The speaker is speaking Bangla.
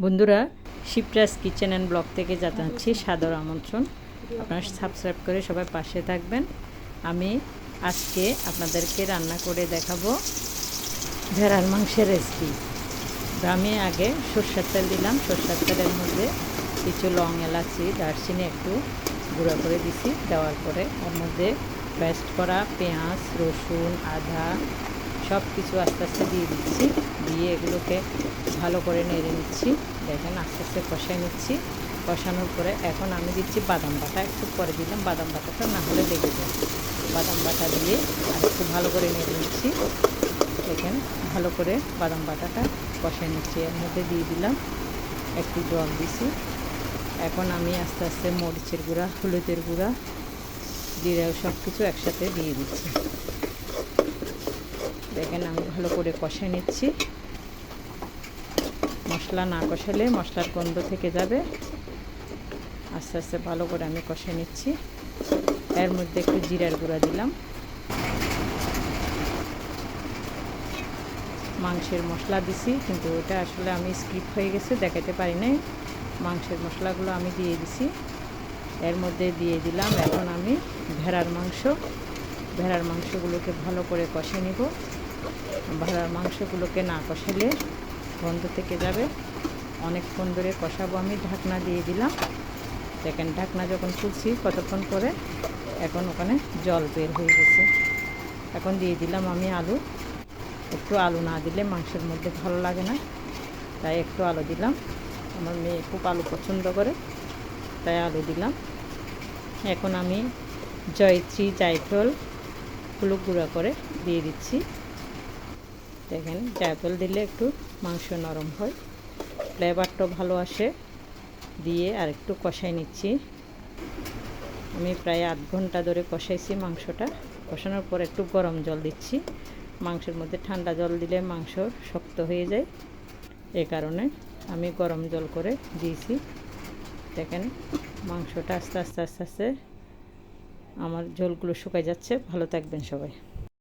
বন্ধুরা, শিবরাজ কিচেন অ্যান্ড ব্লগ থেকে জানাচ্ছি সাদর আমন্ত্রণ। আপনারা সাবস্ক্রাইব করে সবাই পাশে থাকবেন। আমি আজকে আপনাদেরকে রান্না করে দেখাবো ভেড়ার মাংসের রেসিপি। আমি আগে সরষের তেল দিলাম। সরষের তেলের মধ্যে কিছু লং, এলাচি, দারচিনি একটু গুঁড়ো করে দিছি। দেওয়ার পরে ওর মধ্যে পেস্ট করা পেঁয়াজ, রসুন, আদা সব কিছু আস্তে আস্তে দিয়ে দিচ্ছি। দিয়ে এগুলোকে ভালো করে নেড়ে নিচ্ছি। দেখেন আস্তে আস্তে কষাই নিচ্ছি। কষানোর পরে এখন আমি দিচ্ছি বাদাম বাটা। একটু পরে দিলাম বাদাম বাটাটা, না হলে লেগে যায়। বাদাম বাটা দিয়ে আর একটু ভালো করে নেড়ে নিচ্ছি। দেখেন ভালো করে বাদাম বাটাটা কষাই নিচ্ছি। এর মধ্যে দিয়ে দিলাম একটু জল দিছি। এখন আমি আস্তে আস্তে মরিচের গুঁড়া, হলুদের গুঁড়া, জিরা সব কিছু একসাথে দিয়ে দিচ্ছি। দেখেন আমি ভালো করে কষাই নিচ্ছি। মশলা না কষালে মশলার গন্ধ থেকে যাবে। আস্তে আস্তে ভালো করে আমি কষাই নিচ্ছি। এর মধ্যে একটু জিরার গুঁড়া দিলাম। মাংসের মশলা দিছি, কিন্তু ওটা আসলে আমি স্কিপ হয়ে গেছে, দেখাতে পারি নাই। মাংসের মশলাগুলো আমি দিয়ে দিছি। এর মধ্যে দিয়ে দিলাম এখন আমি ভেড়ার মাংসগুলোকে ভালো করে কষে নিব। ভেড়ার মাংসগুলোকে না কষালে গন্ধ থেকে যাবে। অনেকক্ষণ ধরে কষাবো আমি। ঢাকনা দিয়ে দিলাম। দেখেন ঢাকনা যখন খুলছি কতক্ষণ পরে, এখন ওখানে জল বের হয়ে গেছে। এখন দিয়ে দিলাম আমি আলু। একটু আলু না দিলে মাংসের মধ্যে ভালো লাগে না, তাই একটু আলু দিলাম। আমার মেয়ে খুব আলু পছন্দ করে, তাই আলু দিলাম। এখন আমি জয়ত্রী, জায়ফল গুলো গুঁড়া করে দিয়ে দিচ্ছি। দেখেন জায়ফল দিলে একটু মাংস নরম হয়, ফ্লেভারটাও ভালো আসে। দিয়ে আর একটু কষাই নিচ্ছি। আমি প্রায় 8 ঘন্টা ধরে কষাইছি মাংসটা। কষানোর পর একটু গরম জল দিচ্ছি। মাংসের মধ্যে ঠান্ডা জল দিলে মাংস শক্ত হয়ে যায়, এ কারণে আমি গরম জল করে দিয়েছি। দেখেন মাংসটা আস্তে আস্তে আমার ঝোলগুলো শুকাই যাচ্ছে। ভালো থাকবেন সবাই।